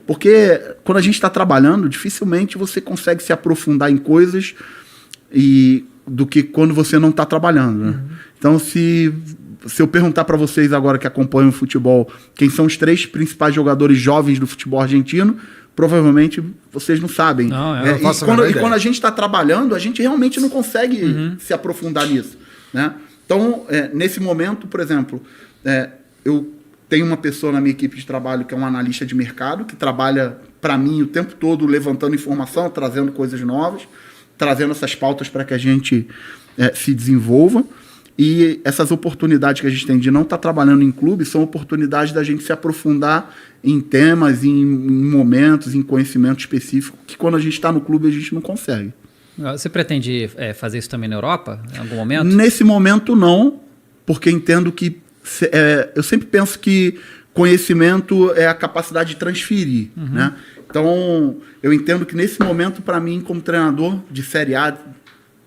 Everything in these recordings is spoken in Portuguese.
Porque quando a gente está trabalhando, dificilmente você consegue se aprofundar em coisas do que quando você não está trabalhando. Né? Então, se eu perguntar para vocês agora que acompanham o futebol, quem são os 3 principais jogadores jovens do futebol argentino, provavelmente vocês não sabem. E quando a gente está trabalhando, a gente realmente não consegue se aprofundar nisso. Né? Então, nesse momento, por exemplo, eu tenho uma pessoa na minha equipe de trabalho que é um analista de mercado, que trabalha para mim o tempo todo levantando informação, trazendo coisas novas, trazendo essas pautas para que a gente se desenvolva. E essas oportunidades que a gente tem de não estar trabalhando em clube são oportunidades da gente se aprofundar em temas, em momentos, em conhecimento específico, que quando a gente está no clube a gente não consegue. Você pretende fazer isso também na Europa, em algum momento? Nesse momento não, porque entendo que eu sempre penso que conhecimento é a capacidade de transferir. Né? Então, eu entendo que nesse momento, para mim, como treinador de Série A,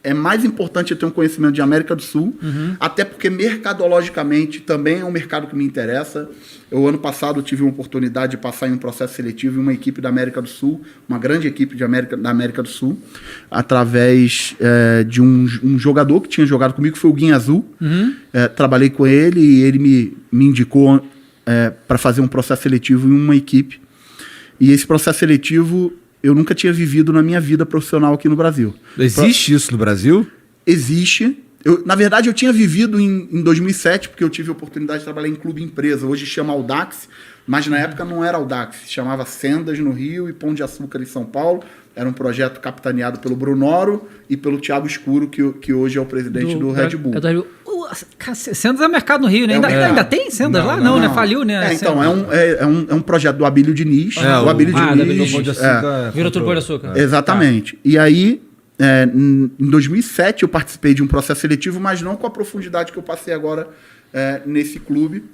é mais importante eu ter um conhecimento de América do Sul, até porque mercadologicamente também é um mercado que me interessa. Ano passado, eu tive uma oportunidade de passar em um processo seletivo em uma equipe da América do Sul, uma grande equipe da América do Sul, através de um jogador que tinha jogado comigo, que foi o Guinha Azul. Trabalhei com ele e ele me indicou para fazer um processo seletivo em uma equipe. E esse processo seletivo eu nunca tinha vivido na minha vida profissional aqui no Brasil. Existe isso no Brasil? Existe. Na verdade, eu tinha vivido em 2007, porque eu tive a oportunidade de trabalhar em clube empresa. Hoje chama Audax, mas na época não era Audax. Se chamava Sendas no Rio e Pão de Açúcar em São Paulo. Era um projeto capitaneado pelo Brunoro e pelo Thiago Escuro, que hoje é o presidente do Red Bull. Sendas é mercado no Rio, né? Ainda tem Sendas lá? Não, né? Faliu, né? Então, é um projeto do Abílio Diniz. O Abílio Diniz. Virou tudo Pão de Açúcar. Exatamente. E aí, em 2007, eu participei de um processo seletivo, mas não com a profundidade que eu passei agora nesse clube.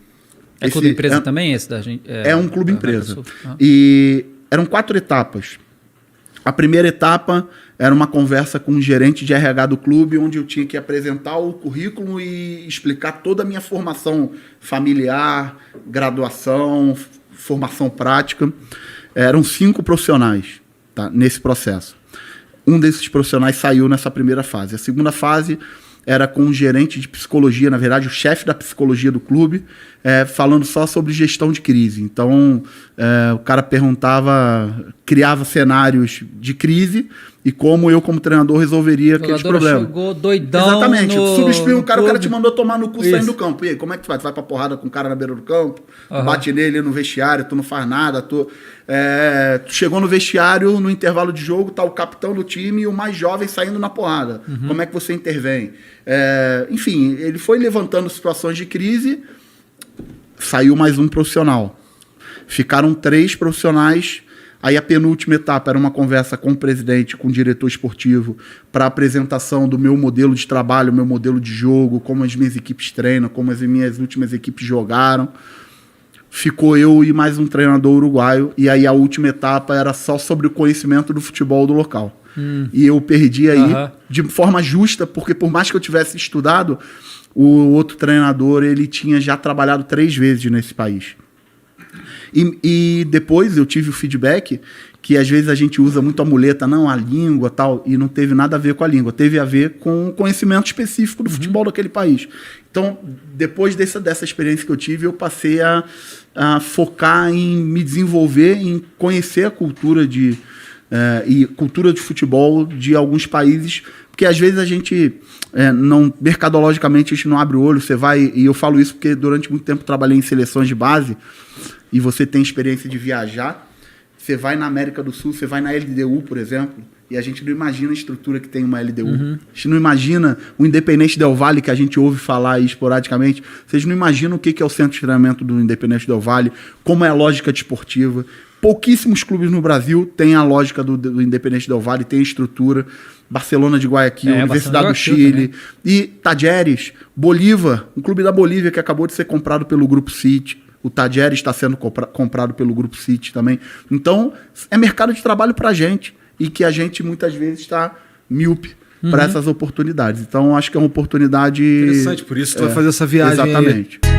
É clube empresa também? Esse da gente? É um clube empresa. E eram 4 etapas. A primeira etapa era uma conversa com um gerente de RH do clube, onde eu tinha que apresentar o currículo e explicar toda a minha formação familiar, graduação, formação prática. Eram 5 profissionais, tá, nesse processo. Um desses profissionais saiu nessa primeira fase. A segunda fase era com um gerente de psicologia, na verdade, o chefe da psicologia do clube, falando só sobre gestão de crise. Então, o cara criava cenários de crise e como eu, como treinador, resolveria aqueles problemas. Chegou doidão. Exatamente. Substituiu o cara te mandou tomar no cu saindo do campo. E aí, como é que tu vai? Tu vai pra porrada com o cara na beira do campo, bate nele no vestiário, tu não faz nada, tu chegou no vestiário, no intervalo de jogo, tá o capitão do time e o mais jovem saindo na porrada. Como é que você intervém? Enfim, ele foi levantando situações de crise, saiu mais um profissional. Ficaram 3 profissionais. Aí a penúltima etapa era uma conversa com o presidente, com o diretor esportivo, para a apresentação do meu modelo de trabalho, meu modelo de jogo, como as minhas equipes treinam, como as minhas últimas equipes jogaram. Ficou eu e mais um treinador uruguaio. E aí a última etapa era só sobre o conhecimento do futebol do local. E eu perdi aí de forma justa, porque por mais que eu tivesse estudado, o outro treinador ele tinha já trabalhado 3 vezes nesse país. E depois eu tive o feedback que às vezes a gente usa muito a muleta, não, a língua tal, e não teve nada a ver com a língua, teve a ver com o conhecimento específico do futebol daquele país. Então, depois dessa experiência que eu tive, eu passei a focar em me desenvolver, em conhecer a cultura e cultura de futebol de alguns países, porque às vezes a gente mercadologicamente a gente não abre o olho, você vai, e eu falo isso porque durante muito tempo trabalhei em seleções de base, e você tem experiência de viajar, você vai na América do Sul, você vai na LDU, por exemplo, e a gente não imagina a estrutura que tem uma LDU. A gente não imagina o Independente Del Valle, que a gente ouve falar aí esporadicamente. Vocês não imaginam o que é o centro de treinamento do Independente Del Valle, como é a lógica desportiva. Pouquíssimos clubes no Brasil têm a lógica do Independente Del Valle, tem a estrutura. Barcelona de Guayaquil, Universidade do Chile, e Tajeres, Bolívar, um clube da Bolívia que acabou de ser comprado pelo Grupo City. O Tajeres está sendo comprado pelo Grupo City também. Então, é mercado de trabalho para a gente e que a gente muitas vezes está míope para essas oportunidades. Então, acho que é uma oportunidade... Interessante, por isso tu vai fazer essa viagem. Exatamente. Aí.